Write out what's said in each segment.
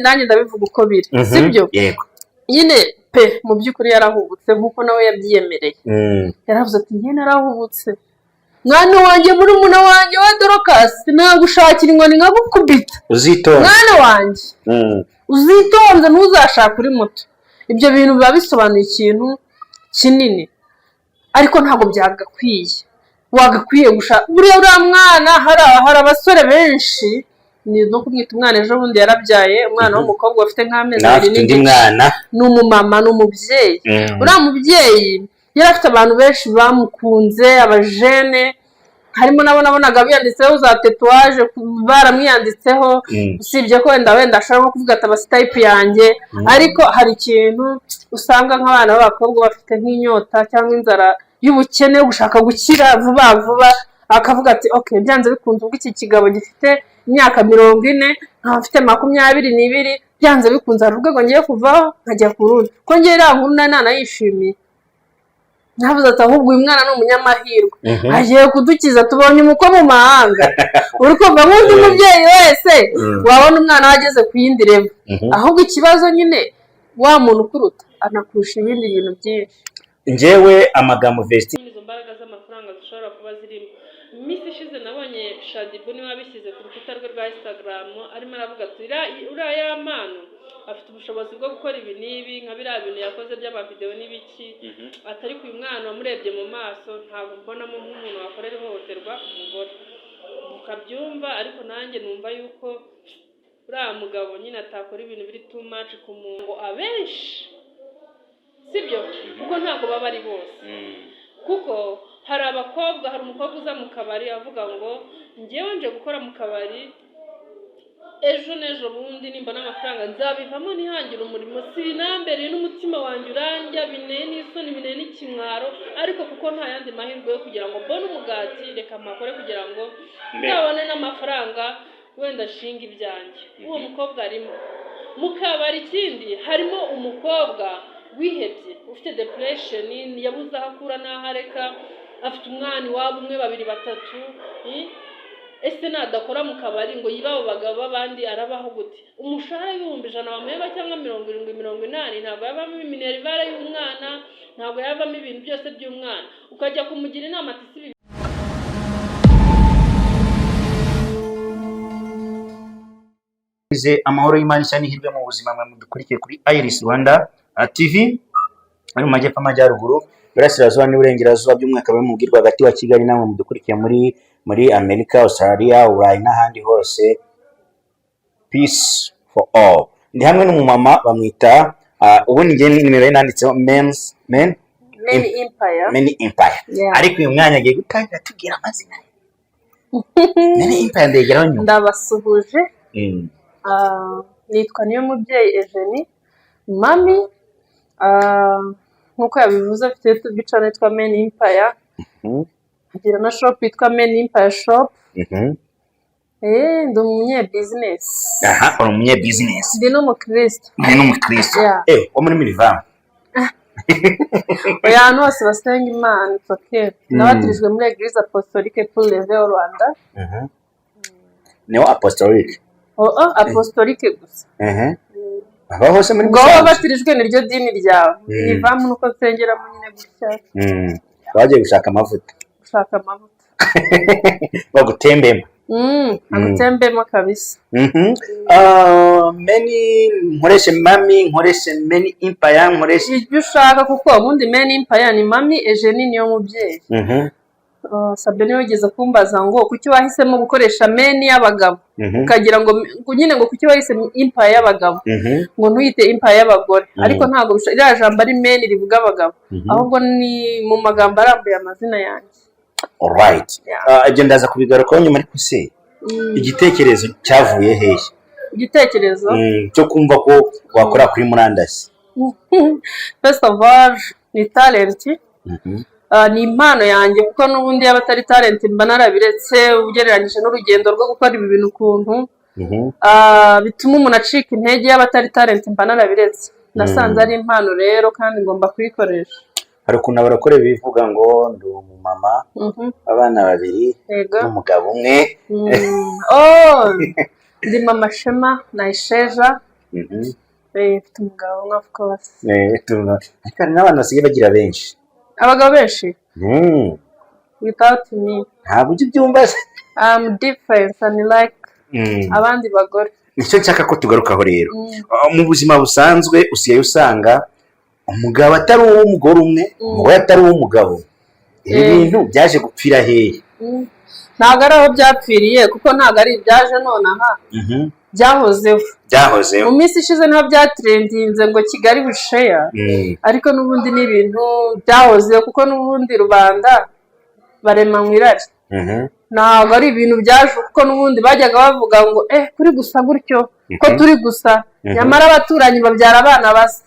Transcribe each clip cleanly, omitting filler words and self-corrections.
nanjye ndabivuga uko biri sibyo yego nyine pe mu by'ukuri yarahubutse nkuko nawe yabyiyemereye yaravuze ati njye narahubutse mwana wanjye muri muna wanjye wa Dorokasi nagushakira inkoni nkagukubita uzitonda mwana wanjye uzitonze ntuzashaka uri muto ibyo bintu biba bisobanuye ikintu kinini ariko ntabwo byagakwiye wagakwiye gushaka buriya uriya mwana hari abasore benshi ni no kumwita umwana ejo bundi yarabyaye umwana w'umukobwa ufite nk'amezi abiri n'igice ni umumama ni umubyeyi uriya mubyeyi yari afite abantu benshi bamukunze abajene harimo nabo nabonaga biyanditseho za tatuwaje baramwiyanditseho usibye ko wenda ashobora no kuvuga ati abasitayipu yanjye ariko hari ikintu usanga nk'abana b'abakobwa bafite nk'inyota cyangwa inzara y'ubukene yo gushaka gukira vuba vuba akavuga ati okay byanze bikunze ubwo iki kigabo gifite imyaka 40 nkaba mfite 22 byanze bikunze ari urwego ngiye kuvaho nkajya ku rundi ko ngiye irankuru nanayishimiye navuze ati ahubwo uyu mwana ni umunyamahirwe agiye kudukiza tubonye umukwe mu mahanga uri kumva nk'undi mubyeyi wese wabona umwana wageze ku yindi level ahubwo ikibazo nyine wa muntu ukuruta anakurusha ibindi bintu byinshi njyewe amagambo vesti izo mbaraga z'amafaranga zishobora kuba zirimo iminsi ishize nabonye Shadibu niwe wabishyize ku rukuta rwe rwa Instagram arimo aravuga ati uriya y'amano afite ubushobozi bwo gukora ibi n'ibi nka biriya bintu yakoze by'amavideo n'ibiki atari ku uyu mwana wamurebye mu maso ntabwo mbonamo nk'umuntu wakorera ihohoterwa umugore ukabyumva ariko nanjye numva yuko uriya mugabo nyine atakora ibintu biri too much ku muntu abenshi sibyo kuko ntabwo baba ari bose kuko hari umukobwa uza mu kabari avuga ngo ngewe nje gukora mu kabari ejo n'ejo bundi nimbona amafaranga nzabivamo ntihangira umurimo sinambereye n'umutima wanjye urandya bineye n'isoni bineye n'ikimwaro ariko kuko nta yandi mahirwe yo kugira ngo mbone umugati reka mpakore kugira ngo nzabone n'amafaranga wenda shinga ibyanjye uwo mukobwa arimo mu kabari ikindi harimo umukobwa wihebye ufite depression yabuze aho akura n'aho areka afite umwana iwabo umwe babiri batatu ese nadakora mu kabari ngo yiba abo bagabo b'abandi arabaho gute umushahara w'ibihumbi 100 bamuheba cyangwa 70-80 ntabwo yavamo iminerivare y'umwana ntabwo yavamo ibintu byose by'umwana ukajya kumugira inama ati amahoro y'Imana cyane hirwe mu buzima mwe mudukurikiye kuri Iris Rwanda TV ari mu majyepfo amajyaruguru burasirazuba n'uburengerazuba by'umwaka bari mu bwirwa hagati wa Kigali namwe mudukurikiye muri Amerika Australia Uburayi n'ahandi hose peace for all ndi hamwe n'umumama bamwita ubundi ngiye nimero yanditseho men empire ariko uyu mwanya agiye gutangira tubwira amazina Men Empire ndegeraho nyuma ndabasuhuje nitwa niyo mubyeyi Eugenie mami nkuko yabivuze afite bica nitwa Men Empire agira na shop yitwa Men Empire shop ndi umunye business uri umunye business ndi n'umukristo wo muri Milivano oya hose basenga Imana okay nabatirijwe muri Eglise Apostolique pour lever au Rwanda neo apostolique apostolique gusa aba hose muri ngo batirijwe niryo dini ryawe nivamu nuko nsengera mu nyine gutya bagiye gushaka amavuta bagutembema agutembemo kabisa nkoreshe mami nkoreshe Men Empire nkoreshe ibyo ushaka kuko ubundi Men Empire ni mami Eugenie niyo mubyeyi Sabine yogeze kumbaza ngo kuki wahisemo gukoresha Men y'abagabo ukagira ngo nyine ngo kuki wahise Empire y'abagabo ngo ntuyite Empire y'abagore ariko ntago iriya jambo ari Men rivuga abagabo ahubwo ni mu magambo arambuye amazina yanjye alright ibyo ndaza kubigarukaho nyuma ariko se igitekerezo cyavuye hehe igitekerezo cyo kumva ko wakora kuri murandasi first of all ni talent ni impano yanjye kuko n'ubundi yaba atari talent mba narabiretse ugereranyije n'urugendo rwo gukora ibi bintu ukuntu bituma umuntu acika intege yaba atari talent mba narabiretse nasanze ari impano rero kandi ngomba kuyikoresha hari ukuntu abarakore bivuga ngo ndi umumama abana babiri n'umugabo umwe ndi mama Shema na Isheja mfite umugabo umwe of course. Ariko hari n'abantu basigaye bagira benshi. Abagabo benshi? Without me. Ntabwo ujya ubyumva se? I'm different and like abandi bagore. Nicyo nshaka ko tugarukaho rero. Mu buzima busanzwe usigaye usanga umugabo atari uw'umugore umwe, umugore atari uw'umugabo. Ibi bintu byaje gupfira hehe? Ntabwo ari aho byapfiriye kuko ntabwo ari ibyaje nonaha. Byahozeho. Mu minsi ishize niho byatrendinze ngo Kigali busheya, ariko n'ubundi ni ibintu byahozeho kuko n'ubundi rubanda barema mu irari. Ntabwo ari ibintu byaje kuko n'ubundi bajyaga bavuga ngo kuri gusa gutyo ko turi gusa, nyamara abaturanyi babyara abana basa.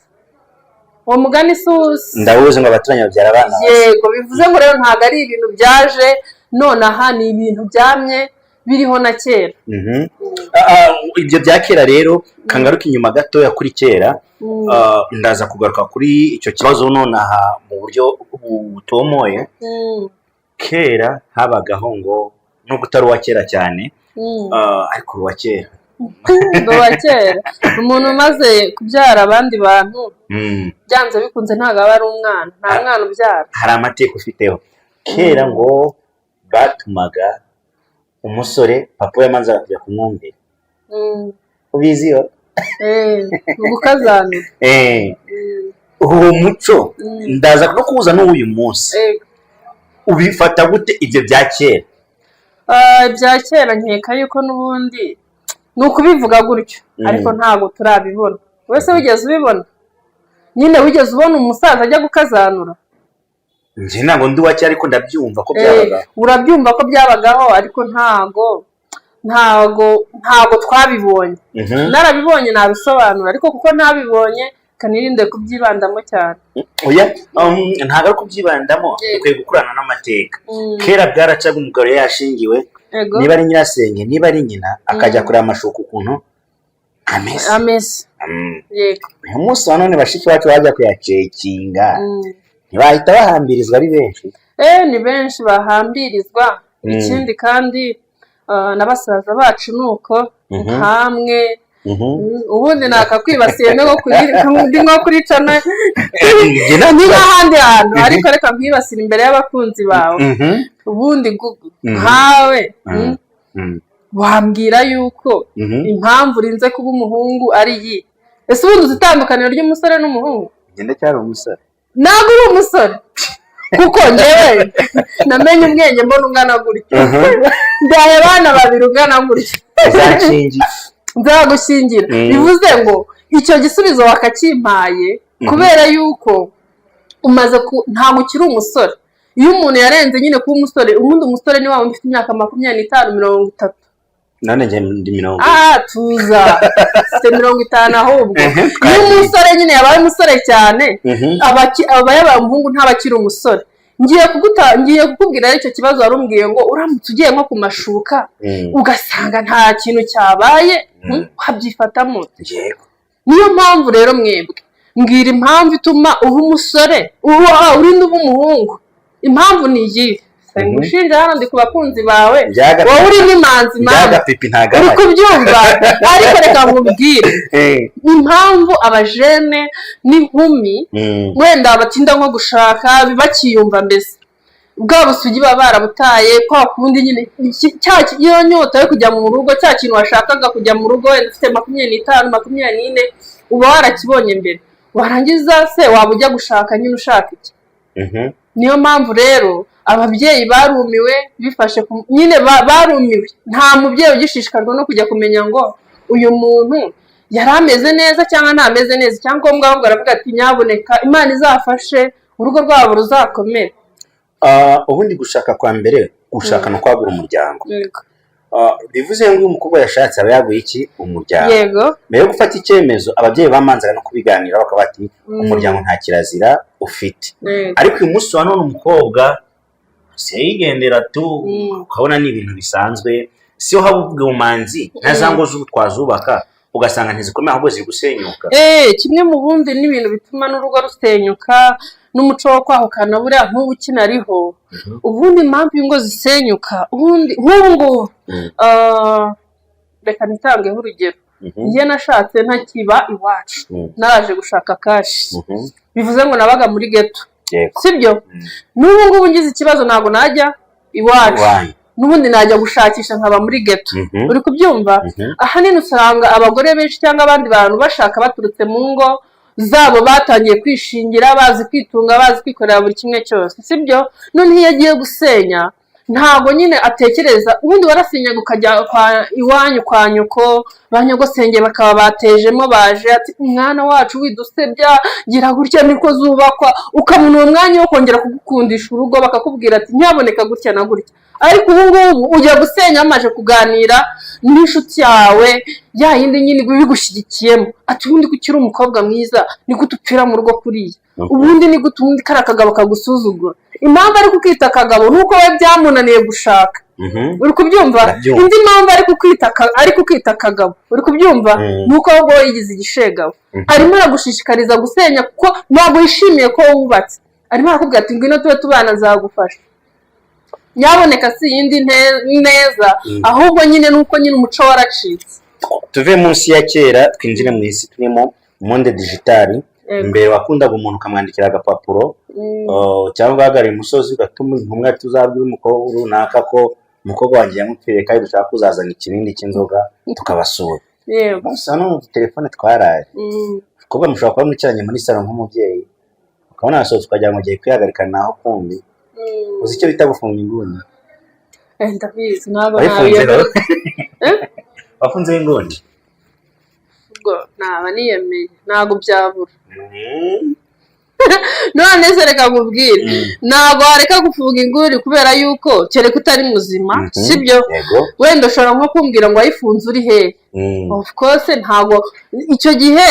Uwo mugani susi ndawuzi ngo abaturanyi babyara abana basa. Yego, bivuze ngo rero ntabwo ari ibintu byaje nonaha, ni ibintu byamye biriho na kera. Ibyo bya kera rero kangaruka inyuma gatoya kuri kera, ndaza kugaruka kuri icyo kibazo nonaha mu buryo butomoye. Kera habagaho ngo nubwo utari uwa kera cyane, ariko uwa kera uwa kera umuntu umaze kubyara abandi bantu byanze bikunze ntabwo aba ari umwana, nta mwana ubyara. Hari amateka ufiteho kera ngo batumaga umusore papa we manza kujya kumwumvira. Ubiziyo? Gukazanira. Uwo muco ndaza no kuza n'uyu munsi. Ubifata gute ibyo bya kera? Ibya kera nkeka yuko n'ubundi ni ukubivuga gutyo, ariko ntabwo turabibona. Wese wigeze ubibona? Nyine wigeze ubona umusaza ajya gukazanura? Njye ntabwo ndi wa kera ariko ndabyumva ko byabagaho. Urabyumva ko byabagaho ariko ntabwo twabibonye. Narabibonye nabisobanura, ariko kuko ntabibonye kanirinde kubyibandamo cyane. Oya, ntabwo ari kubyibandamo, ukwiye gukurana n'amateka. Kera bwaracaga umugabo yashingiwe, niba ari nyirasenge, niba ari nyina, akajya kureba amashuka ukuntu ameze. Yego. Uyu munsi wa none bashiki bacu bajya kuyacekinga, ntibahita bahambirizwa ari benshi? Ni benshi bahambirizwa. Ikindi kandi n'abasaza bacu nuko nkamwe. Ubundi nakakwibasiye nko kuricana n'ahandi hantu, ariko reka nkwibasire imbere y'abakunzi bawe. Ubundi nkawe wambwira yuko impamvu urinze kuba umuhungu ari iyi? Ese ubundi uzi itandukaniro ry'umusore n'umuhungu? Ngende cyari umusore. Ntabwo uri umusore kuko njyewe namenye ubwenge mbona ungana gutya. Ndaye abana babiri ungana gutya. Nzagushyingira. Bivuze ngo icyo gisubizo wakakimpaye kubera yuko ntabwo ukiri umusore. Iyo umuntu yarenze nyine kuba umusore, ubundi umusore ni wa wundi ufite imyaka 25, 30. None njye ndi 40. Tuza ufite 50 ahubwo. Iyo umusore nyine yabaye umusore cyane, aba yabaye umuhungu ntabakiri umusore. Ngiye kukubwira icyo kibazo warumbwiye ngo uramutse ugiye nko ku mashuka ugasanga nta kintu cyabaye, wabyifatamo. Niyo mpamvu rero mwebwe mbwira impamvu ituma uba umusore urinde uba umuhungu. Impamvu ni iyi. Ngushinja hano ndi ku bakunzi bawe, wowe uri n'imanzi uri kubyumva, ariko reka nkubwire impamvu abajene n'inkumi wenda batinda nko gushaka bakiyumva mbese bwa busugi baba barabutaye kwa kundi nyine iyo nyota yo kujya mu rugo, cya kintu washakaga kujya mu rugo wenda ufite 25, 24 uba warakibonye mbere, warangiza se waba ujya gushaka nyine ushaka iki? Niyo mpamvu rero ababyeyi barumiwe bifashe nyine barumiwe. Nta mubyeyi ugishishikajwe no kujya kumenya ngo uyu muntu yari ameze neza cyangwa ntameze neza. Icyangombwa ahubwo aravuga ati nyabuneka Imana izafashe urugo rwabo ruzakomere. Ubundi gushaka kwa mbere gushaka no kwagura umuryango. Bivuze ngo umukobwa yashatse aba yaguye iki? Umuryango. Yego. Mbere yo gufata icyemezo ababyeyi bamanzaga no kubiganira bakaba bati umuryango nta kirazira ufite. Ariko uyu munsi wa none umukobwa yigendera tu, ukabona ni ibintu bisanzwe. Siyo haba ubwumanzi ntazango twazubaka ugasanga ntizikomeye ahubwo ziri gusenyuka. Kimwe mu bundi n'ibintu bituma n'urugo rusenyuka n'umuco wo kwahukana buriya nk'ubu kinariho. Ubundi impamvu ingo zisenyuka ubundi nk'ubu reka nitangeho urugero. njye nashatse ntakiba iwacu naraje gushaka kashi bivuze ngo nabaga muri ghetto sibyo n'ubu ngubu ngize ikibazo ntabwo najya iwacu n'ubundi najya gushakisha nkaba muri ghetto uri kubyumva ahanini usanga abagore benshi cyangwa abandi bantu bashaka baturutse mu ngo zabo batangiye kwishingira bazi kwitunga bazi kwikorera buri kimwe cyose sibyo none iyo agiye gusenya ntabwo nyine atekereza ubundi warasinyaga ukajya iwanyu kwa nyoko ba nyogosenge bakaba batejemo baje ati umwana wacu widusebya gira gutya niko zubakwa ukabona uwo mwanya wo kongera kugukundisha urugo bakakubwira ati nyaboneka gutya na gutya ariko ubu ngubu ujya gusenya amaje kuganira n'inshuti yawe ya yindi nyine bigushyigikiyemo ati ubundi ko ukiri umukobwa mwiza ni gute upfira mu rugo kuriya ubundi ni gute ubundi kari akagabo kagusuzugura impamvu ari kukita akagabo nuko we byamunaniye gushaka uri kubyumva indi mpamvu ari kukita akagabo uri kubyumva nuko ahubwo we yigize igishegabo arimo aragushishikariza gusenya kuko ntabwo yishimiye ko wubatse arimo arakubwira ati ngwino tube tubana zagufasha nyaboneka si yindi neza ahubwo nyine nuko nyine umuco waracitse tuve munsi ya kera twinjire mu isi turimo monde digitali mbere wakundaga umuntu ukamwandikira agapapuro cyangwa ugahagarara umusozi ugatuma intumwa tuzabwira umukobwa runaka ko umukobwa wanjye yamupfiriye kandi dushaka kuzazana ikibindi cy'inzoga tukabasura gusa no telefone twaraye kuko mushobora kuba mwicaranye muri salo nk'umubyeyi ukabona yasohotse ukagira ngo ugiye kwihagarika naho kumbi uzi icyo bita gufunga inguni ndabizi ntabwo nabiyemeje wafunze inguni ubwo naba niyemeye ntabwo byabura none se reka nkubwire ntabwo wareka gufunga inguni kubera yuko kereka utari muzima sibyo wenda ushobora nko kumbwira ngo wayifunze uri hehe of course ntabwo icyo gihe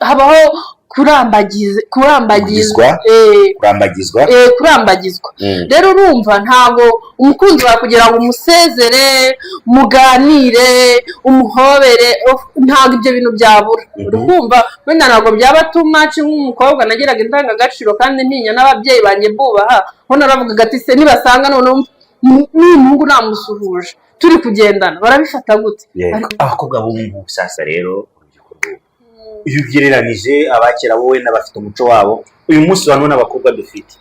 habaho kurambagizwa rero urumva ntabwo umukunzi wawe kugira ngo umusezere muganire umuhobere ntabwo ibyo bintu byabura urumva wenda ntabwo byaba too much nk'umukobwa nagiraga indangagaciro kandi ntinya n'ababyeyi banjye bubaha ho naravugaga ati se nibasanga noneho n'umuhungu namusuhuje turi kugendana barabifata gute abakobwa b'ubu sasa rero iyo ugereranije abakera wowe n'abafite umuco wabo uyu munsi wa none abakobwa dufite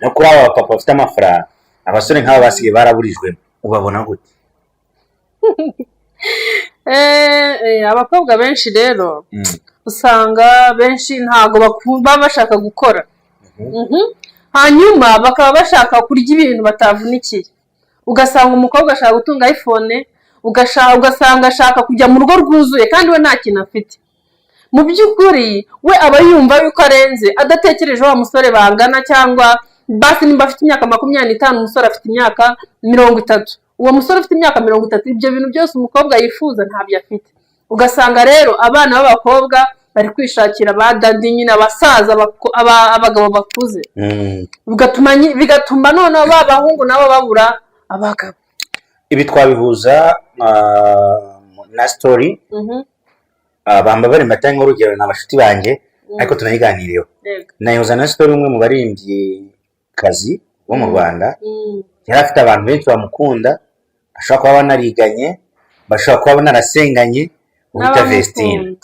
no kuri aba papa bafite amafaranga abasore nk'aba basigaye baraburijwemo ubabona gute abakobwa benshi rero usanga benshi ntabwo baba bashaka gukora hanyuma bakaba bashaka kurya ibintu batavunikiye ugasanga umukobwa ashaka gutunga iPhone ugasanga ashaka kujya mu rugo rwuzuye kandi we nta kintu afite mu by'ukuri we aba yumva yuko arenze adatekereje wa musore bangana cyangwa basi nimba afite imyaka 25 umusore afite imyaka 30 uwo musore afite imyaka 30 ibyo bintu byose umukobwa yifuza ntabyo afite ugasanga rero abana b'abakobwa bari kwishakira badandi nyine abasaza abagabo bakuze bigatuma noneho babahungu nabo babura abagabo ibi twabihuza na story bamba bari matanga urugero n'abashuti banjye ariko tunayiganiriyeho nayoza na story umwe mu baririmbyi kazi bo mu Rwanda yari afite abantu benshi bamukunda ashobora kuba banariganye bashobora kuba banarasenganye ubita Vestine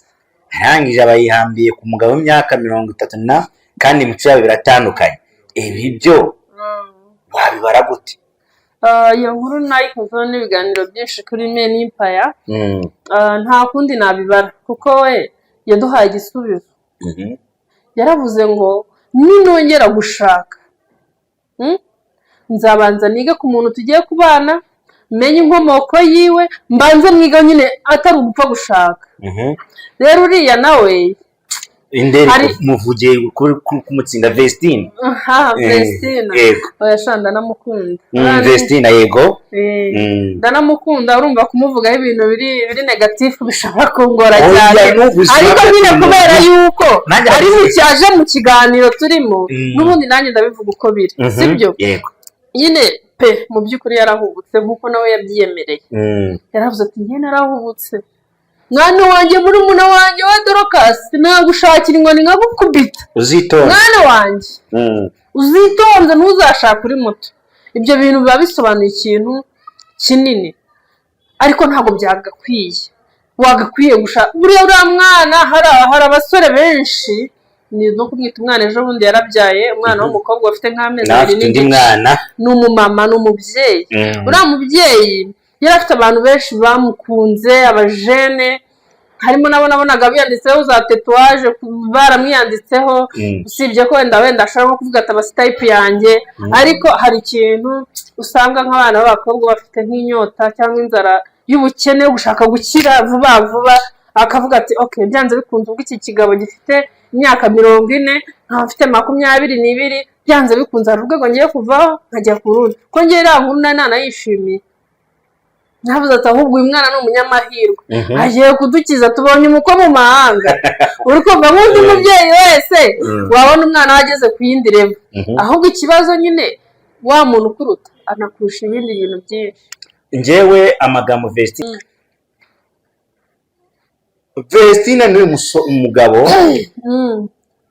arangije abayihambiye ku mugabo w'imyaka 30 kandi imico yabo biratandukanye ibi byo wabibara gute iyo nkuru nayikozeho n'ibiganiro byinshi kuri Men Empire nta kundi nabibara kuko we yaduhaye igisubizo yaravuze ngo ninongera gushaka nzabanza niga ku muntu tugiye kubana menye inkomoko yiwe mbanze mwiga nyine atari ugupfa gushaka rero uriya nawe inderi muvugiye kumutsinda Vestine Vestine oyashanda namukunda Vestine yego ndanamukunda urumva kumuvugaho ibintu biri negative bishobora kungora cyane ariko nyine kubera yuko ari mu cyaje mu kiganiro turimo n'ubundi nanjye ndabivuga uko biri sibyo nyine pe mu by'ukuri yarahubutse nk'uko nawe yabyiyemereye yaravuze ati njye narahubutse mwana wanjye muri umuna wanjye wa Dorcas nagushakira inkoni nkagukubita uzitonze mwana wanjye uzitonze ntuzashaka uri muto ibyo bintu biba bisobanuye ikintu kinini ariko ntabwo byagakwiye wagakwiye gushaka buriya uriya mwana hari abasore benshi ni no kumwita umwana ejo bundi yarabyaye umwana w'umukobwa ufite nk'amezi abiri n'igice ni umumama ni umubyeyi uriya mubyeyi yari afite abantu benshi bamukunze abajene harimo nabo nabonaga biyanditseho za tatuwaje baramwiyanditseho usibye ko wenda ashobora no kuvuga ati abasitayipu yanjye ariko hari ikintu usanga nk'abana b'abakobwa bafite nk'inyota cyangwa inzara y'ubukene yo gushaka gukira vuba vuba akavuga ati okay byanze bikunze ubwo iki kigabo gifite imyaka 40 nkaba mfite 22 byanze bikunze hari urwego ngiye kuvaho nkajya ku rundi ko ngiye irankuru nanayishimiye navuze ati ahubwo uyu mwana ni umunyamahirwe agiye kudukiza tubonye umukwe mu mahanga uri kumva nk'undi mubyeyi wese wabona umwana wageze ku yindi level ahubwo ikibazo nyine wa muntu ukuruta anakurusha ibindi bintu byinshi njyewe amagambo Vestine ni umugabo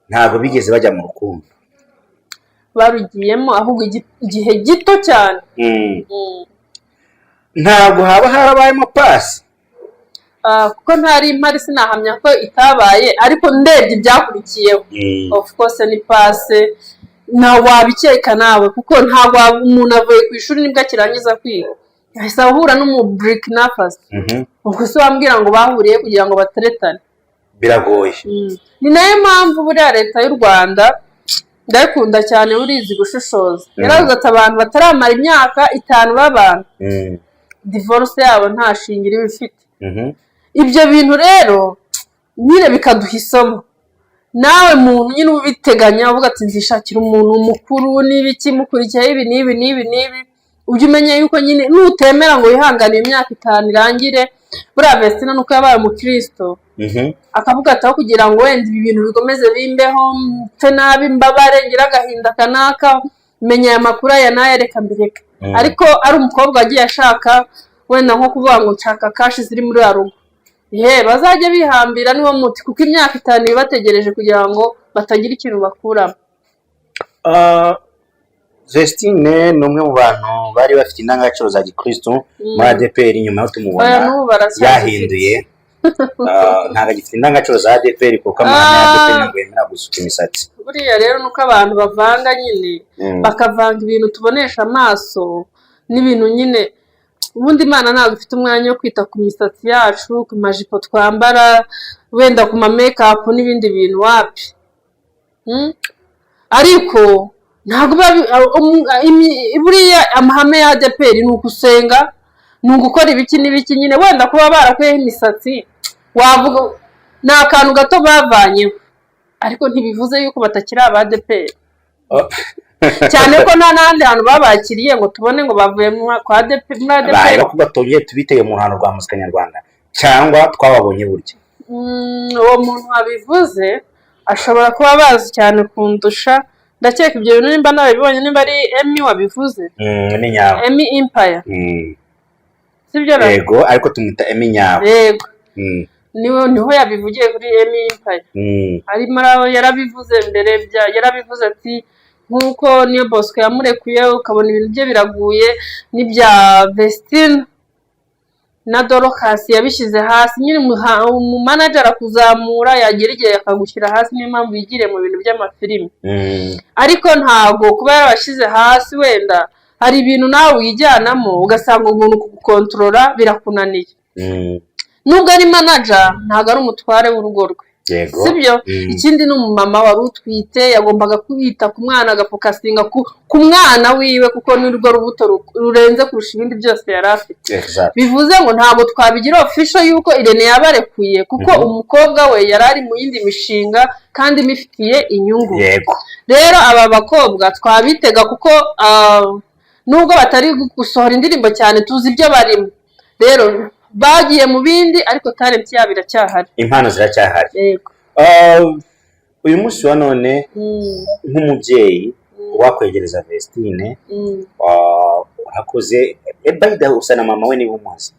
ntabwo bigeze bajya mu rukundo barugiyemo ahubwo igihe gito cyane ntabwo haba harabayemo pasi kuko ntari impari sinahamya ko itabaye ariko ndebye ibyakurikiyeho of course ni pase nawe wabikeka nawe kuko ntabwo umuntu avuye ku ishuri nibwo akirangiza kwiga yahise ahura n'umuburikina faso ubwo se wambwira ngo bahuriye kugira ngo bateretane biragoye ni nayo mpamvu buriya leta y'u Rwanda ndayikunda cyane burizi gushishoza yaravuze ati abantu bataramara imyaka 5 babana divorce yabo nta shingiro bifite ibyo bintu rero nyine bikaduha isomo nawe muntu nyine ubiteganya uvuga ati nzishakira umuntu mukuru n'ibiki mukurikiye ibi n'ibi ujye umenya yuko nyine nutemera ngo wihangane imyaka 5 irangire buriya Vestine nuko yabaye umukristo akavuga ati aho kugira ngo wenda ibi bintu bikomeze bimbeho mfe nabi mbabare ngira agahinda kanaka menya aya makuru aya nayo reka mbireka ariko ari umukobwa agiye ashaka wenda nko kuvuga ngo nshaka kashi ziri muri rugo bazajya bihambira niwo muti kuko imyaka 5 bibategereje kugira ngo batagira ikintu bakuramo Vestine ni umwe mu bantu bari bafite indangagaciro za gikristo muri ADPR nyuma yo tumubona yahinduye ntabwo agifite indangagaciro za ADPR kuko amahame ya ADPR ntabwo yemera gusuka imisatsi buriya rero nuko abantu bavanga nyine bakavanga ibintu tubonesha amaso n'ibintu nyine ubundi Imana ntabwo ifite umwanya wo kwita ku misatsi yacu ku majipo twambara wenda ku ma make-up n'ibindi bintu wapi ariko ntabwo buriya amahame ya ADPR ni ugusenga ni ugukora ibiki n'ibiki nyine wenda kuba barakuyeho imisatsi wavuga ni akantu gato bavanyeho ariko ntibivuze yuko batakiri aba ADPR cyane ko nta n'ahandi hantu babakiriye ngo tubone ngo bavuye kwa ADPR baye ko batongeye tubiteye mu ruhando rwa muzika nyarwanda cyangwa twababonye buryo uwo muntu wabivuze ashobora kuba bazi cyane kundusha ndakeka ibyo bintu nimba nabibonye nimba ari Emmy wabivuze ni nyawo Emmy Empire sibyo rero yego ariko tumwita Emmy nyawo yego niho yabivugiye kuri Emmy Empire arimo yarabivuze mbere yarabivuze ati nkuko niyo Bosco yamurekuye ukabona ibintu bye biraguye n'ibya Vestine na Dorcas yabishyize hasi nyine mu manager akuzamura yagira igihe akagushyira hasi niyo mpamvu yigire mu bintu by'amafilimi ariko ntago kuba yarabashyize hasi wenda hari ibintu nawe wijyanamo ugasanga umuntu kugukontorora birakunaniye nubwo ari manager ntago ari umutware w'urugo rwe sibyo ikindi ni umumama wari utwite yagombaga kwita ku mwana agafokasinga ku mwana wiwe kuko nirwo rubuto rurenze kurusha ibindi byose yari afite bivuze ngo ntabwo twabigira official yuko Irene yabarekuye kuko umukobwa we yari ari mu yindi mishinga kandi imifitiye inyungu rero aba bakobwa twabitega kuko nubwo batari gusohora indirimbo cyane tuzi ibyo barimo rero bagiye mu bindi ariko talent yabo iracyahari impano ziracyahari yego uyu munsi wa none nk'umubyeyi wakwegereza Vestine hakoze bayida usa na mama we niba umuzi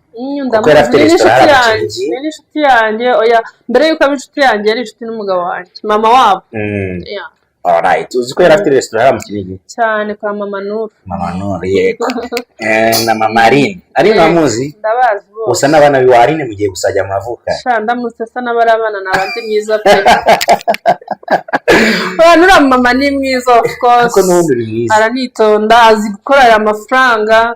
kuko yari afite restaurant ni inshuti yanjye oya mbere yuko aba inshuti yanjye yari inshuti n'umugabo wanjye mama wabo Alright, uzi ko yari afite restaurant mu Kinigi cyane kwa Mama Nuru. Mama Nuru yego na Mama Aline ari namuzi Ndabazi bose. usa n'abana biwarine mugiye gusajya amavuka Sha ndamutse sa n'abarabana nabandi mwiza pe. Nura Mama ni mwiza of course. ko n'undi uri mwiza Aranitonda azi gukorera amafaranga.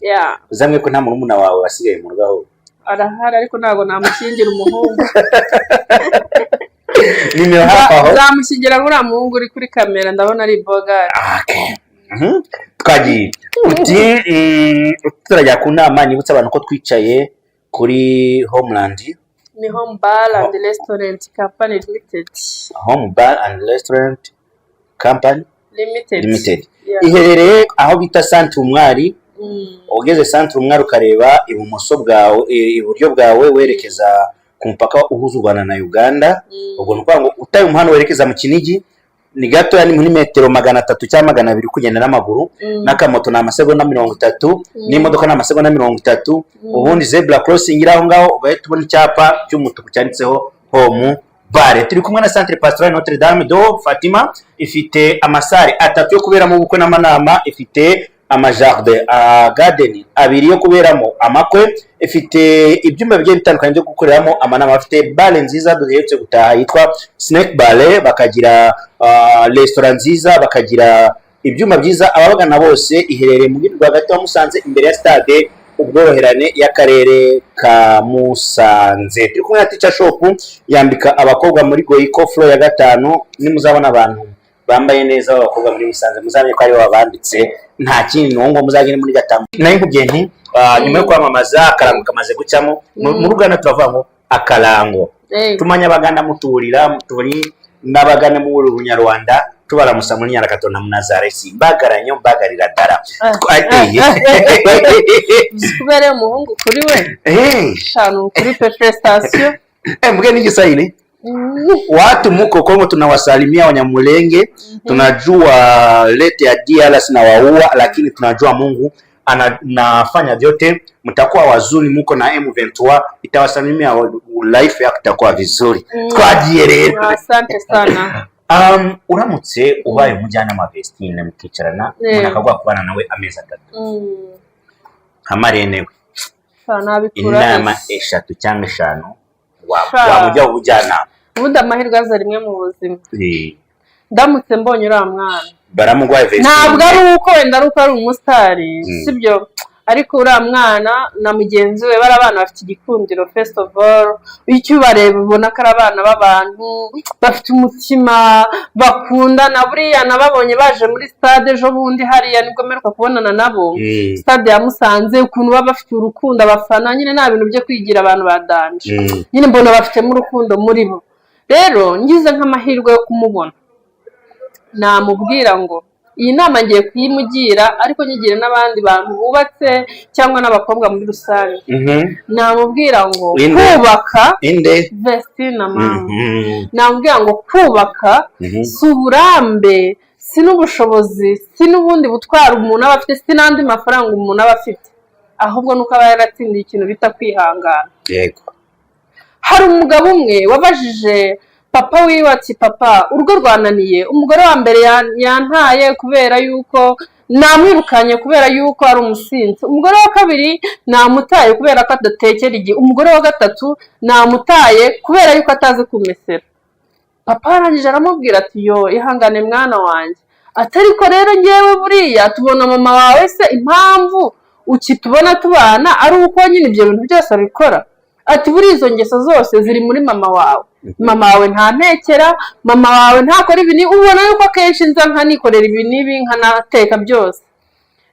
Yeah. uzamwe ko nta murumuna wawe wasigaye mu rugo Arahari ariko ntago namushingira umuhungu. nimero hafi aho Zamushingira ngura muhungu uri kuri kamera ndabona ari Bogart. Okay. Twagiye uti turajya ku nama nibutsa abantu ko twicaye kuri Homeland Ni Home Bar and Restaurant Company Limited. Home Bar and Restaurant Company Limited. Yeah. Iherereye aho bita Centre Umwari. Ugeze Centre Umwari ukareba ibumoso bwawe iburyo bwawe werekeza ku mpaka uhuza u Rwanda na Uganda. Ubwo nuko ngo utaye umuhanda werekeza mu Kinigi ni gato yani muri metero 300 cyangwa 200 kugenda n'amaguru n'akamoto na amasegonda 30 n'imodoka na amasegonda 30 ubundi zebra crossing iraho ngaho ugahita ubona icyapa cy'umutuku cyanditseho Home Bar. Turi kumwe na Centre Pastoral Notre Dame do Fatima ifite amasare atatu yo kuberamo ubukwe n'amanama, ifite amajardin garden abiri yo kuberamo amakwe, ifite ibyumba bigiye bitandukanye byo gukoreramo amanama, afite bale nziza duherutse gutaha yitwa Snake Bale, bakagira restaurant nziza, bakagira ibyuma byiza. Ababagana bose iherereye mu gihugu hagati wa Musanze imbere ya stade ubworoherane y'akarere ka Musanze. Turi kumwe na Teacher Shop yambika abakobwa muri Goiko floor ya 5. Nimuzabona abantu bambaye neza abakobwa muri Musanze muzamenye ko ari babanditse nta kindi n'uwo muzagire muri Gatamo. Nayo nkubwiye nti nyuma yo kwamamaza akarango kamaze gucyamo mu Ruganda turavuga ngo akarango tumanya abaganda muturira muturi n'abagana mu Bunyarwanda tubaramusa muri Nyarakato na Munazaresi mbagaranyo mbagarira dara twateye kubere umuhungu kuri we shanu kuri petrol station mbwe n'Igiswahili watu muko Kongo tunawasalimia Wanyamulenge, tunajua lete ya DRC na waua, lakini tunajua Mungu anafanya vyote, mtakuwa wazuri, muko na M23 itawasalimia, life yako itakuwa vizuri. Twagiye asante sana. Uramutse ubaye umujyana ma Vestine mukicarana munakagwa kubana nawe ameza 3 amarenewe inama 3 cyangwa 5 wamujya ubujyana ubundi amahirwe aza rimwe mu buzima. Ndamutse mbonye uriya mwana baramugwaye Vestine, ntabwo ari uko wenda ari uko ari umusitari sibyo, ariko uriya mwana na mugenzi we bari abana bafite igikundiro. First of all icyo bareba ubona ko ari abana b'abantu bafite umutima bakundana. Buriya nababonye baje muri stade ejo bundi hariya nibwo mperuka kubonana nabo stade ya Musanze, ukuntu baba bafite urukundo abafana, nyine nta bintu byo kwigira abantu badanje, nyine mbona bafitemo urukundo muri bo. Rero ngize nk'amahirwe yo kumubona namubwira ngo iyi nama ngiye kuyimugira, ariko nyigire n'abandi bantu bubatse cyangwa n'abakobwa muri rusange. Namubwira ngo kubaka Vestine mama, namubwira ngo kubaka si uburambe, si n'ubushobozi, si n'ubundi butwara umuntu aba afite, si n'andi mafaranga umuntu aba afite, ahubwo nuko aba yaratsindiye ikintu bita kwihangana. Yego. Hari umugabo umwe wabajije papa wiwe ati papa urugo rwananiye, umugore wa mbere yantaye kubera yuko namwirukanye kubera yuko ari umusinzi, umugore wa kabiri namutaye kubera ko adatekera igihe, umugore wa gatatu namutaye kubera yuko atazi kumesera. Papa arangije aramubwira ati yo ihangane mwana wanjye, atariko rero ngewe buriya tubona mama wawe se impamvu ukitubona tubana ari uko nyine ibyo bintu byose abikora. Ati buri izo ngeso zose ziri muri mama wawe, mama wawe nta ntekera, mama wawe ntakora ibi, ubona yuko akenshi nza nkanikorera ibi n'ibi nkanateka byose.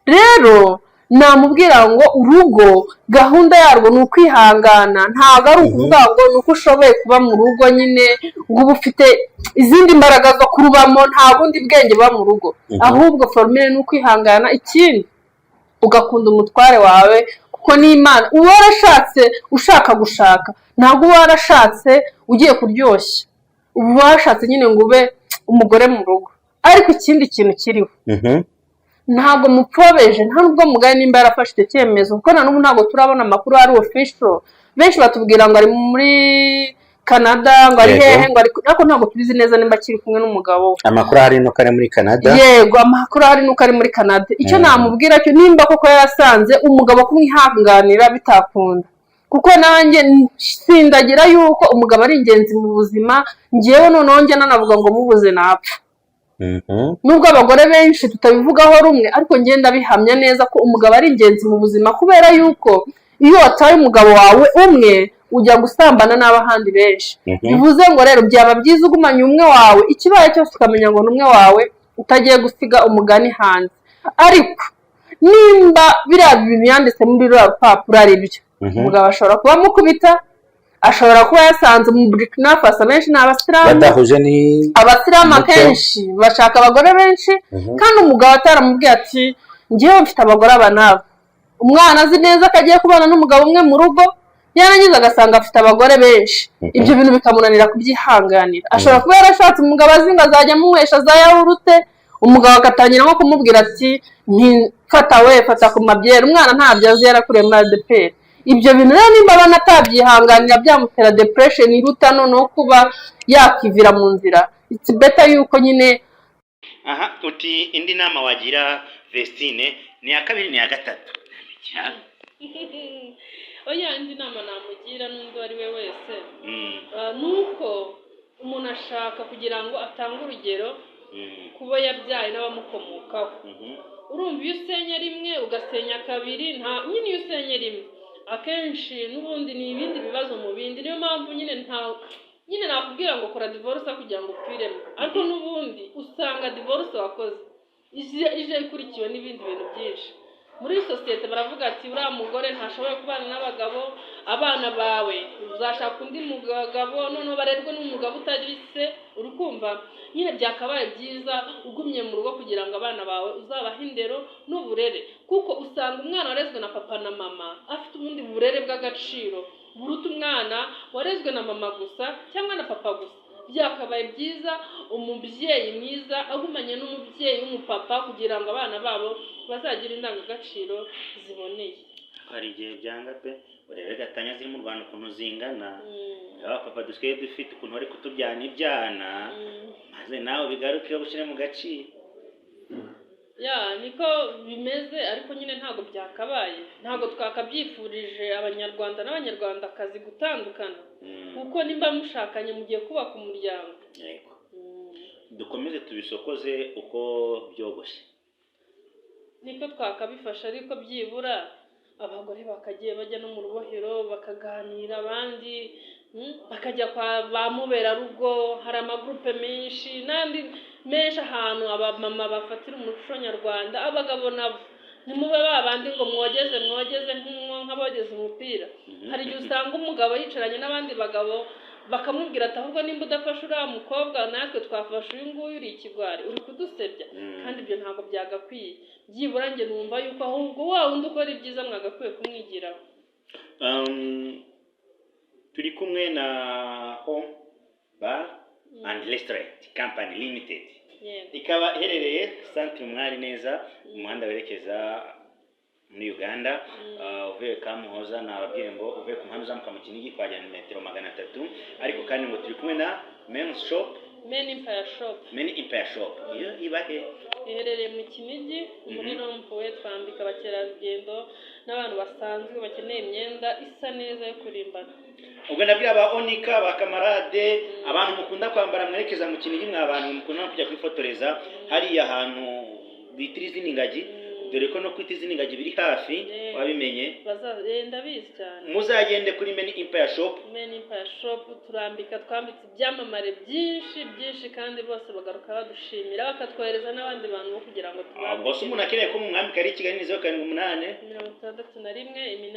Rero namubwira ngo urugo gahunda yarwo ni ukwihangana, ntabwo ari ukuvuga ngo ni uko ushoboye kuba mu rugo nyine ngo uba ufite izindi mbaraga zo kurubamo, nta bundi bwenge buba mu rugo, ahubwo formule ni ukwihangana. Ikindi ugakunda umutware wawe kuko ni Imana. Uba warashatse ushaka gushaka, ntabwo uba warashatse ugiye kuryoshya, uba warashatse nyine ngo ube umugore mu rugo. Ariko ikindi kintu kiriho ntabwo mupfobeje, nta nubwo mugaye nimba yarafashe icyo cyemezo, kuko na n'ubu ntabwo turabona amakuru ari official. Benshi batubwira ngo ari muri Canada ngo ari Yego. hehe ngo ariko ntabwo tubizi neza nimba akiri kumwe n'umugabo we. Amakuru ahari nuko ari muri Canada. Yego, amakuru ahari nuko ari muri Canada. Icyo namubwira cyo nimba koko yarasanze umugabo kumwihanganira bitakunda, kuko nanjye sindagira yuko umugabo ari ingenzi mu buzima, ngewe noneho njye nanavuga ngo mubuze napfa. Nubwo abagore benshi tutabivugaho rumwe, ariko ngenda bihamya neza ko umugabo ari ingenzi mu buzima, kubera yuko iyo wataye umugabo wawe umwe ujya gusambana n'abahandi benshi. Bivuze ngo rero byaba byiza ugumanye umwe wawe, ikibaye cyose ukamenya ngo n'umwe wawe utagiye gusiga umugani hanze. Ariko nimba biriya bintu yanditse muri ruriya rupapuro ari byo, umugabo ashobora kuba amukubita, ashobora kuba yasanze mu Burkina Faso benshi ni abasilamu, badahuje ni abasilamu akenshi bashaka abagore benshi, kandi umugabo ataramubwiye ati ngewe mfite abagore aba n'aba. Umwana azi neza ko agiye kubana n'umugabo umwe mu rugo, yarangiza agasanga afite abagore benshi, ibyo bintu bikamunanira kubyihanganira. Ashobora kuba yarashatse umugabo azi ngo azajya amunywesha za yawurute, umugabo agatangira nko kumubwira ati fata ku mabyere, umwana ntabyo azi, yarakuriye muri ADPR. Ibyo bintu rero nimba abana atabyihanganira byamutera depression iruta noneho kuba yakivira mu nzira. It's better yuko nyine. Aha, uti indi nama wagira Vestine ni ya kabiri ni ya gatatu. Oya, indi nama namugira n'undi ari we wese nuko umuntu ashaka kugira ngo atange urugero kubo yabyaye n'abamukomokaho. Urumva iyo usenya rimwe ugasenya kabiri, nyine iyo usenya rimwe akenshi n'ubundi ni ibindi bibazo mu bindi. Niyo mpamvu nyine nakubwira ngo kora divorce kugira ngo upfiremo, ariko n'ubundi usanga divorce wakoze ije ikurikiwe n'ibindi bintu byinshi. Muri sosiyete baravuga ati uriya mugore ntashoboye kubana n'abagabo, abana bawe uzashaka undi mugabo noneho barerwe n'umugabo utari se. Uri kumva nyine byakabaye byiza ugumye mu rugo kugira ngo abana bawe uzabahe indero n'uburere, kuko usanga umwana warezwe na papa na mama afite ubundi burere bw'agaciro buruta umwana warezwe na mama gusa cyangwa na papa gusa. Byakabaye byiza umubyeyi mwiza agumanye n'umubyeyi w'umupapa kugira ngo abana babo bazagira indangagaciro ziboneye. Hari igihe byanga pe, urebe gatanya ziri mu Rwanda ukuntu zingana, papa dusigaye dufite ukuntu bari kutubyana ibyana, maze nawe bigaruke ushyire mu gaciro. Niko bimeze, ariko nyine ntabwo byakabaye, ntabwo twakabyifurije abanyarwanda n'abanyarwandakazi gutandukana, kuko nimba mushakanye mugiye kubaka umuryango. Yego, dukomeze tubisokoze uko byogoshe, niko twakabifasha. Ariko byibura abagore bakagiye bajya no mu rubohero bakaganira, abandi bakajya kwa ba muberarugo. Hari amagurupe menshi n'andi menshi ahantu abamama bafatira umuco nyarwanda. Abagabo nabo nimube babandi ngo mwogeze nk'abogeze umupira. Hari igihe usanga umugabo yicaranye n'abandi bagabo bakamubwira ati ahubwo nimba udafashe uriya mukobwa natwe twafashe uyu nguyu, uri ikigwari, uri kudusebya. Kandi ibyo ntabwo byagakwiye. Byibura njye numva yuko ahubwo wa wundi ukora ibyiza mwagakwiye kumwigiraho. Turi kumwe na Home Bar and Restaurant Company Limited, ikaba iherereye Centre Mwari neza, umuhanda werekeza muri Uganda. Uvuye Kamuhoza nababwiye ngo uvuye ku muhanda uzamuka mu Kinigi twajya metero 300. Ariko kandi ngo turi kumwe na Men's Shop, Men Empire Shop. Iyo ibahe iherereye mu Kinigi muri Rompuwe, twambika abakerarugendo n'abantu basanzwe bakeneye imyenda isa neza yo kurimbana. ubwo nabwira aba Onika ba kamarade, abantu mukunda kwambara mwerekeza mu Kinigi, mwa abantu mukunda kujya kwifotoreza hariya ahantu bitiriza izindi ngagi, dore ko no kwita izindi ngagi biri hafi, wabimenye ndabizi cyane. Muzagende kuri Men Empire Shop. Twambitse ibyamamare byinshi kandi bose bagaruka badushimira, bakatwohereza n'abandi bantu bo kugira ngo tubane. Ubwo se umuntu akeneye ko mu mwambika ari Kigali ni 081 61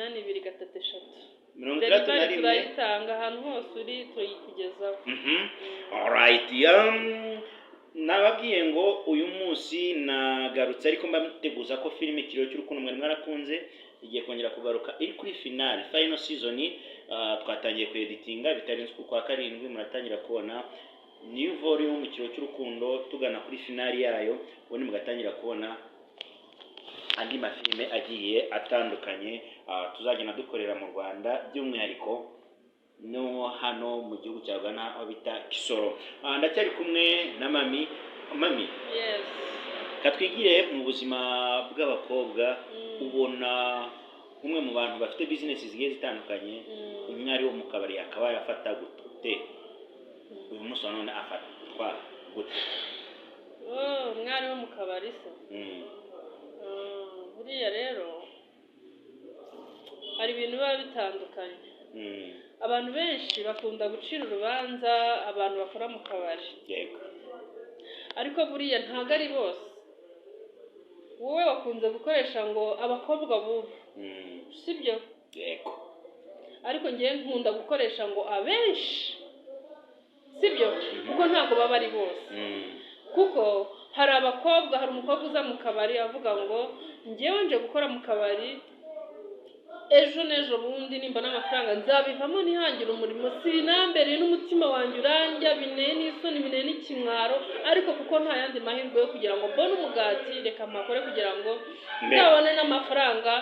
83 turayitanga ahantu hose uri tuyikugezaho. Alright, nababwiye ngo uyu munsi nagarutse, ariko mbateguza ko filime Ikiriyo cy'urukundo mwari mwarakunze igiye kongera kugaruka iri kuri final season. Twatangiye ku editinga bitarinze ku kwa karindwi, muratangira kubona new volume Ikiriyo cy'urukundo tugana kuri final yayo, ubundi mugatangira kubona andi mafilime agiye atandukanye tuzagenda dukorera mu Rwanda, by'umwihariko no hano mu gihugu cya Ghana aho bita Kisoro. Ndacyari kumwe na mami. Yes. Katwigire mu buzima bw'abakobwa, ubona umwe mu bantu bafite business zigiye zitandukanye, umwari wo mu kabari akaba yafata gute uyu munsi wa none afatwa gute? Umwari wo mu kabari se. Buriya rero hari ibintu biba bitandukanye. Abantu benshi bakunda gucira urubanza abantu bakora mu kabari. Yego. Ariko buriya ntabwo ari bose. Wowe wakunze gukoresha ngo abakobwa bubu. Sibyo? Yego. Ariko ngiye nkunda gukoresha ngo abenshi. Sibyo? Kuko ntabwo baba ari bose. Kuko hari abakobwa, hari umukobwa uza mu kabari avuga ngo ngewe nje gukora mu kabari, ejo n'ejo bundi nimba n'amafaranga nzabivamo ntihangira umurimo, sinambereye n'umutima wanjye urandya, bineye n'isoni, bineye n'ikimwaro, ariko kuko nta yandi mahirwe yo kugira ngo mbone umugati, reka mpakore kugira ngo nzabone n'amafaranga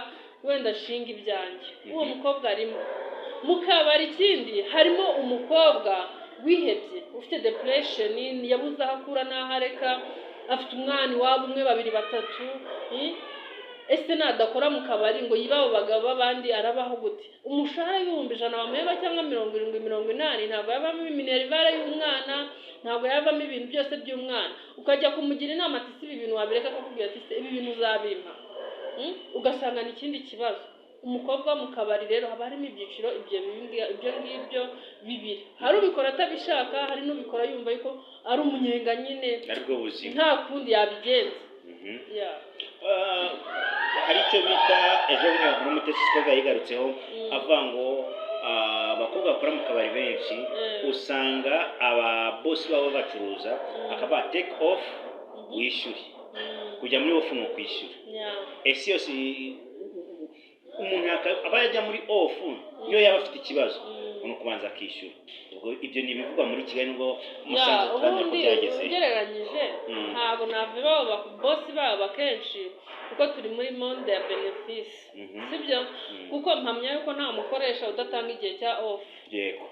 wenda nshinga ibyanjye. Uwo mukobwa arimo. Mu kabari ikindi harimo umukobwa wihebye, ufite depression, yabuze aho akura n'aho areka, afite umwana iwabo umwe, babiri, batatu. Ese nadakora mu kabari ngo yiba abo bagabo abandi arabaho gute? Umushahara w'ibihumbi 100 bamuheba cyangwa 70, 80 ntabwo yavamo iminerivare y'umwana, ntabwo yavamo ibintu byose by'umwana. Ukajya kumugira inama ati ibi bintu wabireka, akakubwira ati ibi bintu uzabimpa. Ugasanga ni ikindi kibazo. Umukobwa mu kabari rero haba harimo ibyiciro ibyo ngibyo bibiri. Hari ubikora atabishaka, hari n'ubikora yumva yuko ari umunyenga nyine, ariko buzima nta kundi yabigenza. Hari icyo bita ejo bundi nkuru Mutesi Sikoga yigarutseho avuga ngo abakobwa bakora mu kabari benshi usanga aba boss babo bacuruza, akaba take off wishyure, kujya muri off no kwishyura. Ese yose umuntu aba yajya muri off niyo yaba afite ikibazo no kubanza akishyura. Ubwo ibyo ni bivugwa muri Kigali ngo Musanze twanya ko byageze. Ugereranyije ntabwo navuga abo boss babo akenshi kuko turi muri monde ya benefice. Sibyo? Kuko mpamya yuko nta mukoresha udatanga igihe cya off. Yego.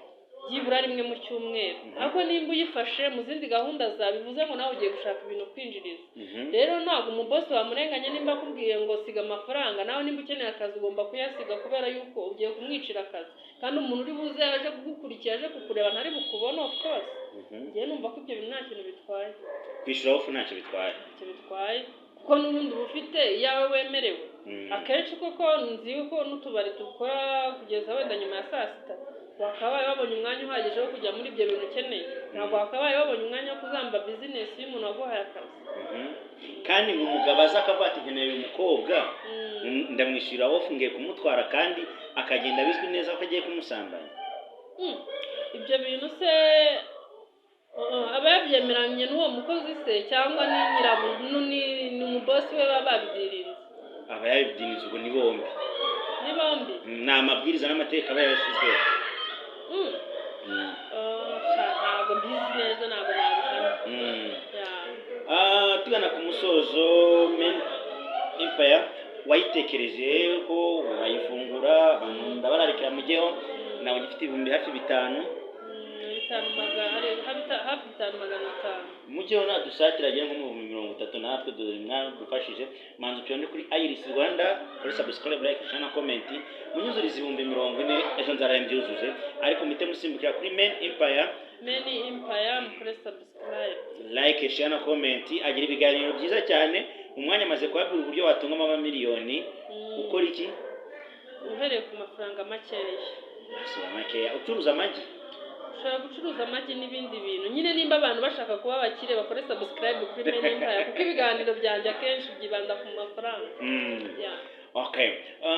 Yibura rimwe mu cyumweru. Ariko nimba uyifashe mu zindi gahunda zabivuze ngo nawe ugiye gushaka ibintu kwinjiriza. Rero ntabwo umubosi wamurenganya nimba akubwiye ngo siga amafaranga, nawe nimba ukeneye akazi ugomba kuyasiga kubera yuko ugiye kumwicira akazi. Kandi umuntu uri buze yaje kugukurikira, yaje kukureba, ntari bukubona of course. Ngiye numva ko ibyo bintu nta kintu bitwaye. Kwishura off ntacyo bitwaye. Icyo bitwaye kuko n'ubundi bufite yawe wemerewe. Akenshi koko nzi yuko n'utubari dukora kugeza wenda nyuma ya saa sita wakabaye babonye umwanya uhagije wo kujya muri ibyo bintu ukeneye. Ntabwo wakabaye babonye umwanya wo kuzamba business y'umuntu waguhaye akazi. Kandi umugabo aza akavuga ati nkeneye umukobwa ndamwishyura off ngiye kumutwara, kandi akagenda bizwi neza ko agiye kumusambanya. Ibyo bintu se aba yabyemeranye n'uwo mukozi se cyangwa ni nyirabuno ni umubosi we baba babyirinze? Aba yabyirinze, ubwo ni bombi. Ni bombi? Ni amabwiriza n'amategeko aba yarashyizweho. Ntabwo mbizi neza, ntabwo nabihana. Tugana ku musozo, Men Empire wayitekereje ko wayifungura, ndabararikira mujyeho, nawe gifite ibihumbi hafi 5. hafi 5,500. Mujyeho nadusatira agera nko mu 30 natwe mwadufashije. Manzi tuyonde kuri Iris Rwanda, kuri subscribe, like, share na comment. Munyuzuriza ibihumbi 40 ejo nzara mbyuzuze, ariko mite musimbukira kuri Men Empire mukore subscribe, like, share na comment. Agira ibiganiro byiza cyane. Umwanya amaze kwabwira uburyo watungamo amamiliyoni. Ukora iki? Uhereye ku mafaranga makeya. Ucuruza amagi? Ushobora gucuruza amagi n'ibindi bintu. Nyine nimba abantu bashaka kuba bakire bakore subscribe kuri Men Empire, kuko ibiganiro byanjye akenshi byibanda ku mafaranga. Okay.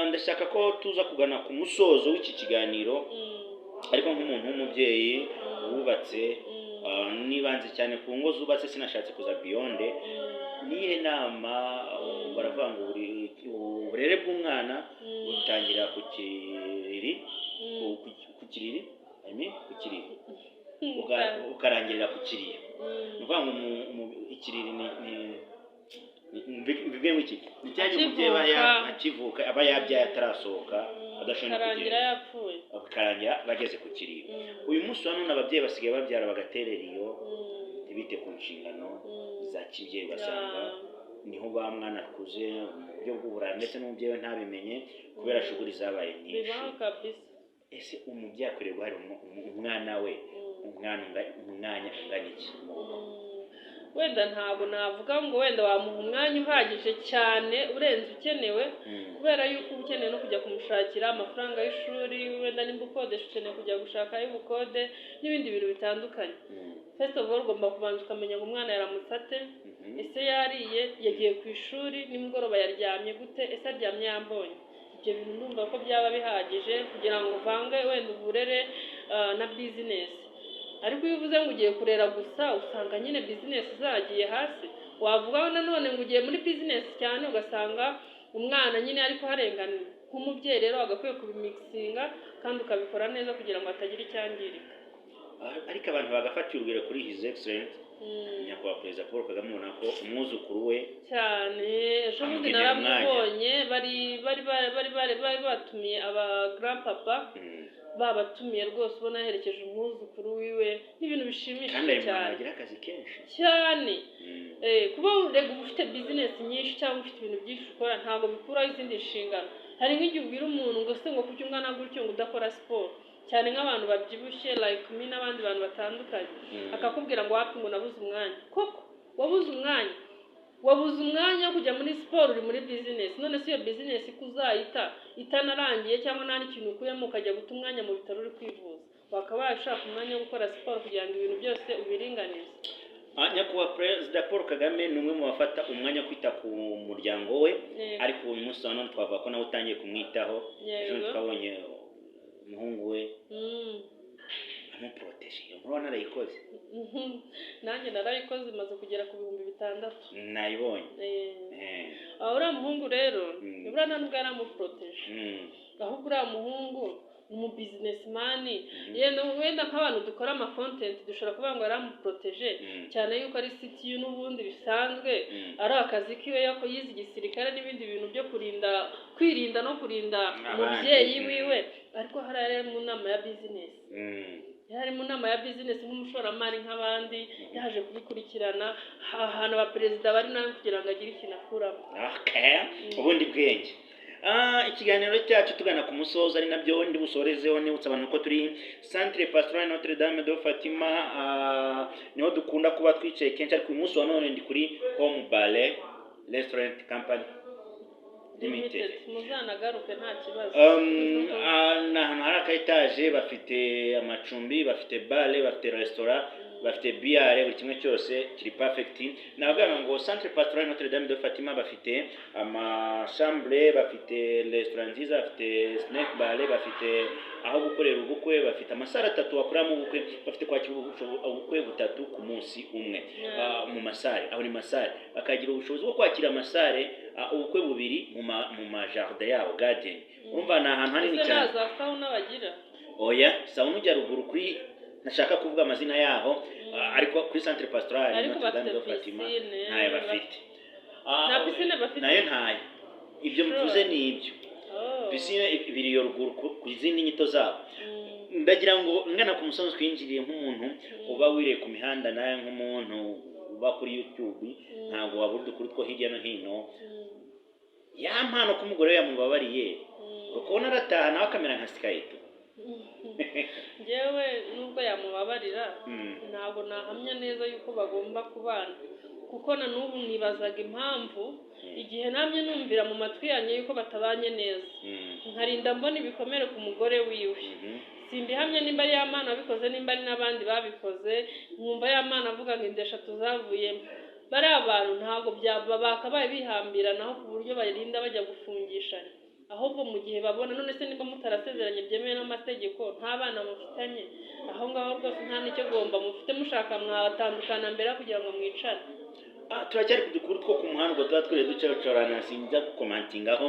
Ndashaka ko tuza kugana ku musozo w'iki kiganiro, ariko nk'umuntu w'umubyeyi wubatse, nibanze cyane ku ngo zubatse, sinashatse kuza beyond. Nihe nama baravuga ngo uburere bw'umwana butangira ku kiriri, ukarangirira ku kiriri. Nuvuga ngo ikiriri bivuye mu iki? Nicyaje umubyeyi akivuka aba yabyaye atarasohoka, adashobora kugenda. bakarangira bageze ku kiriro. Uyu munsi wa none ababyeyi basigaye babyara bagaterera iyo ntibite ku nshingano za kibyeyi, ugasanga niho ba mwana akuze mu buryo bw'uburara ndetse n'umubyeyi we ntabimenye kubera shughuli zabaye nyinshi. bibaho kabisa. Ese umubyeyi akwiriye guhari umwana we umwanya ungana iki? Wenda ntabwo navuga ngo wenda wamuha umwanya uhagije cyane urenze ukenewe, kubera yuko uba ukeneye no kujya kumushakira amafaranga y'ishuri, wenda nimba ukodesha ukeneye kujya gushaka ay'ubukode n'ibindi bintu bitandukanye. First of all ugomba kubanza ukamenya ngo umwana yaramutse ate, ese yariye, yagiye ku ishuri, nimugoroba yaryamye gute, ese aryamye yambonye. Ibyo bintu ndumva ko byaba bihagije kugira ngo uvange wenda uburere na business. Ariko iyo uvuze ngo ugiye kurera gusa usanga nyine business zagiye hasi. Wavuga nanone ngo ugiye muri business cyane ugasanga umwana nyine ariko harenganira. Nk'umubyeyi rero agakwiye kubimixinga kandi ukabikora neza kugira ngo atagira icyangirika. Ariko abantu bagafatira urugero kuri His Excellence nyakubahwa Perezida Paul Kagame, ubona ko umwuzukuru we cyane ejo bundi naramubonye bari batumiye aba grandpapa, babatumiye rwose ubona yaherekeje umwuzukuru wiwe, n'ibintu bishimishije cyane. Agira akazi kenshi cyane. Kuba urega ufite business nyinshi cyangwa ufite ibintu byinshi ukora ntabwo bikuraho izindi nshingano. Hari nk'igihe ubwira umuntu ngo se ngo kuki ungana gutyo ngo udakora siporo, cyane nk'abantu babyibushye like me n'abandi bantu batandukanye, akakubwira ngo wapi ngo nabuze umwanya. Koko wabuze umwanya wo kujya muri siporo, uri muri business. None se iyo business kuzayita itanarangiye cyangwa nta n'ikintu ukuyemo ukajya guta umwanya mu bitaro uri kwivuza, wakaba washaka umwanya wo gukora siporo kugira ngo ibintu byose ubiringanize. Nyakubahwa Perezida Paul Kagame ni umwe mu bafata umwanya kwita ku muryango we, ariko uyu munsi wa none twavuga ko nawe utangiye kumwitaho. Ejo twabonye umuhungu we amuproteje, murabona arayikoze. Nanjye narayikoze imaze kugera ku 6,000. Nayibonye. Uriya muhungu rero nibura nta nubwo yaramuproteje, ahubwo uriya muhungu mu businessman. Wenda nk'abantu dukora ama content dushobora kuvuga ngo yaramuproteje cyane yuko ari CTU n'ubundi bisanzwe ari akazi kiwe yako yize igisirikare n'ibindi bintu byo kwirinda no kurinda umubyeyi wiwe, ariko hari mu nama ya business. Yari mu nama ya business nk'umushoramari nk'abandi, yaje kubikurikirana ahantu abaperezida bari nawe kugira ngo agire ikintu akuramo. Ubundi bwenge. Ikiganiro cyacu tugana ku musozo ari nabyo ndi busorezeho, nibutsa abantu ko turi Centre Pastoral Notre Dame de Fatima, niho dukunda kuba twicaye kenshi, ariko uyu munsi wa none ndi kuri Home Ballet Restaurant Company Limited. Muzanagaruke nta kibazo. N'ahantu hari akaetaje, bafite amacumbi, bafite bale, bafite restaurant, bafite biare, buri kimwe cyose kiri perfect. Nabagana ngo Centre Pastoral Notre Dame de Fatima bafite amachambre, bafite restaurant nziza, bafite snack bar, bafite aho gukorera ubukwe, bafite amasara 3 wakoramo ubukwe, bafite kwakira ubukwe 3 ku munsi umwe. Mu masare, aho ni masare bakagira ubushobozi bwo kwakira amasare ubukwe 2 mu majardin yabo garden. Urumva na ahantu hanini cyane. Ese naza sauna bagira? Oya, sauna ujya ruguru kuri, nashaka kuvuga amazina yaho, ariko kuri Centre Pastoral Notre Dame de Fatima ntayo bafite. Na piscine bafite? Nayo ntayo. Ibyo mvuze ni ibyo. Piscine biri yo ruguru ku izindi nyito zabo. Ndagira ngo ngana ku musanzu twinjiriye nk'umuntu uba wireye ku mihanda, naye nk'umuntu uba kuri YouTube, ntabwo wabura kuri two hirya no hino. Ya mpano ko umugore yamubabariye kuko narataha nawe akamera nka Skype. Ngewe nubwo yamubabarira ntabwo nahamya neza yuko bagomba kubana, kuko na n'ubu nibazaga impamvu igihe namye numvira mu matwi yanjye yuko batabanye neza, nkarinda mbona ibikomere ku mugore wiwe. Simbihamye nimba ari Imana wabikoze nimba ari n'abandi babikoze, nkumva Imana avuga ngo indesha tuzavuyemo. Bari abantu ntabwo bakabaye bihambira naho ku buryo barinda bajya gufungishanya, ahubwo mu gihe babona none se nimba mutarasezeranye byemewe n'amategeko, nta bana mufitanye, aho ngaho rwose nta nicyo gomba mufite, mushaka mwatandukana mbere kugira ngo mwicane. Turacyari ku dukuru two ku muhanda ngo tuba twere ducocorana, sinjya gukomantingaho.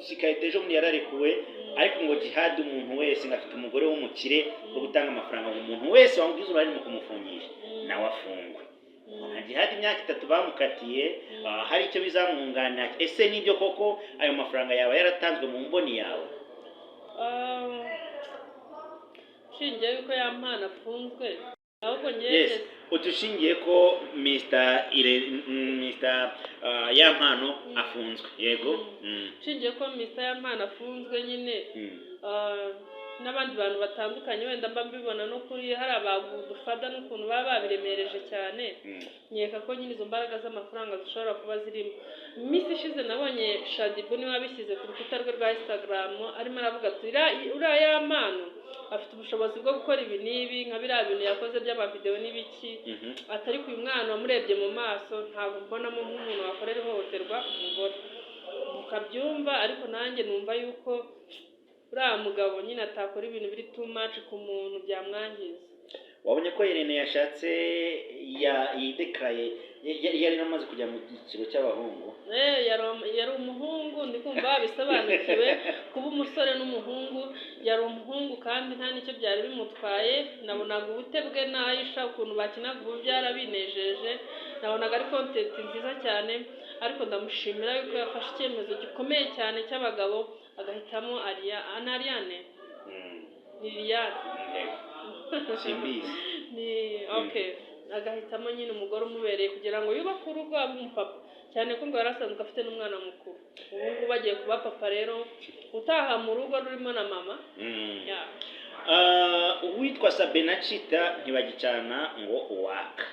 Sikaite ejo muri yararekuwe, ariko ngo jihad umuntu wese ngafite umugore w'umukire wo gutanga amafaranga ngo umuntu wese wamubwiza urari mu kumufungisha nawe afungwe. Jihad imyaka 3 bamukatiye, hari icyo bizamwunganira. Ese nibyo koko ayo mafaranga yawe yaratanzwe mu mboni yawe? Ah, nshingiye yuko ya mpano afunzwe ahubwo yes ngeze udushingiye ko Mr. Yampano afunzwe yego nshingiye ko misa ya mpano afunzwe nyine n'abandi bantu batandukanye wenda mba mbibona no kuri hari abagufada n'ukuntu baba babiremereje cyane nkeka ko nyine izo mbaraga z'amafaranga zishobora kuba zirimo. Iminsi ishize nabonye Shadibu niwe wabishyize ku rukuta rwe rwa Instagram arimo aravuga ati uriya Yampano afite ubushobozi bwo gukora ibi n'ibi nka biriya bintu yakoze by'amavidewo n'ibiki atari ku uyu mwana wamurebye mu maso ntabwo mbonamo nk'umuntu wakorera ihohoterwa umugore ukabyumva, ariko nanjye numva yuko uriya mugabo nyine atakora ibintu biri too much ku muntu byamwangiza. wabonye ko Irene yashatse yidekaraye yari amaze kujya mu cyiciro cy'abahungu yari umuhungu ndi kumva bisobanukiwe kuba umusore n'umuhungu, yari umuhungu kandi nta nicyo byari bimutwaye. Nabonaga ubute bwe na Aisha ukuntu bakinaga ubu byarabinejeje, nabonaga ari content nziza cyane, ariko ndamushimira yuko yafashe icyemezo gikomeye cyane cy'abagabo agahitamo Ariane simbizi ni okay, agahitamo nyine umugore umubereye kugira ngo yubake urugo abe umupapa, cyane ko ngo yarasanzwe afite n'umwana mukuru. Ubu ngubu bagiye kuba papa rero utaha mu rugo rurimo na mama. uwitwa Sabena Chita ntibagicana ngo uwaka.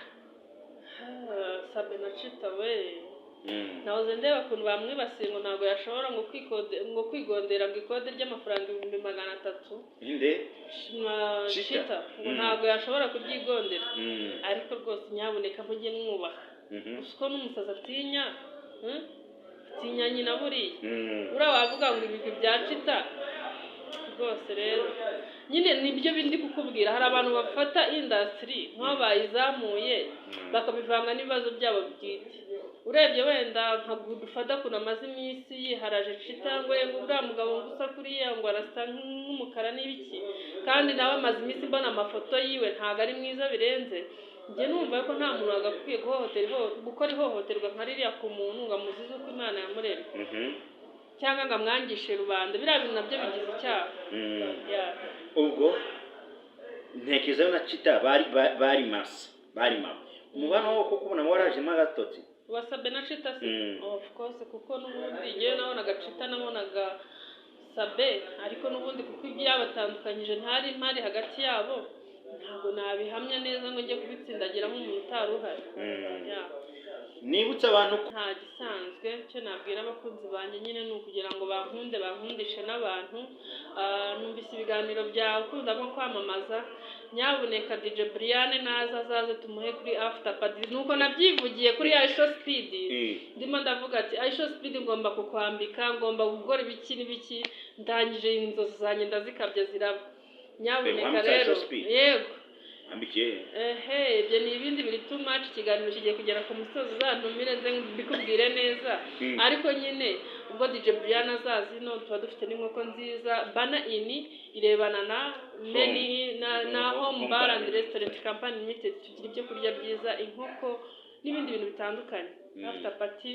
Sabena Chita we nahoze ndeba ukuntu bamwibasiye ngo ntabwo yashobora ngo kwigondera ngo ikode ry'amafaranga 300,000 inde Chita ngo ntabwo yashobora kubyigondera. Ariko rwose nyaboneka mujye mwubaha uko n'umusaza atinya nyina buriya uriya wavuga ngo ibigwi bya Chita rwose. Rero nyine nibyo bindi kukubwira, hari abantu bafata industry nk'aho bayizamuye bakabivanga n'ibibazo byabo bwite. Urebye wenda nka dufata kuna amaze iminsi yiharaje Chita ngo uriya mugabo gusa kuriya ngo arasa nk'umukara n'ibiki, kandi nawe amaze iminsi mbona amafoto yiwe ntabwo ari mwiza birenze. Njye numva ko nta muntu wagakwiye gukora ihohoterwa nka ririya ku muntu ngo amuzize uko Imana yamuremye cyangwa ngo amwangishe rubanda. Biriya bintu nabyo bigize icyaha. ubwo ntekerezaho na Chita bari mama umubano wo kubona ngo warajemo agatotsi wasabe na Chita se of course, kuko n'ubundi ngewe nabonaga Chita nabonaga Sabe, ariko n'ubundi kuko ibyabatandukanyije ntari impari hagati yabo ntabwo nabihamya neza ngo njye kubitsindagira nk'umuntu utari uhari. nibutse abantu nta gisanzwe cyo nabwira abakunzi banjye nyine ni ukugira ngo bankundishe n'abantu. Numvise ibiganiro byawe ukunda nko kwamamaza, nyabuneka DJ Brian naza azaze tumuhe kuri after party. Nuko nabyivugiye kuri Aisha Speed ndimo ndavuga ati Aisha Speed ngomba kukwambika, ngomba gukora ibiki n'ibiki, ndangije inzozi zanjye ndazikabye ziraba. Nyabuneka rero yego ambikiye ibyo ni ibindi biri too much. Ikiganiro kigiye kugera ku musozi uzantumire nze mbikubwire neza, ariko nyine ubwo DJ Brian azazino tuba dufite n'inkoko nziza bana ini irebana na meni na Home Bar and Restaurant Company Limited. Tugira ibyo kurya byiza, inkoko n'ibindi bintu bitandukanye. After party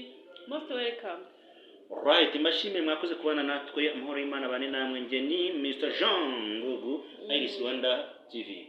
most welcome. Right, mbashimire mwakoze kubana natwe. Amahoro y'Imana bane namwe. Nge ni Mr. Jean Ngugu, Iris Rwanda TV.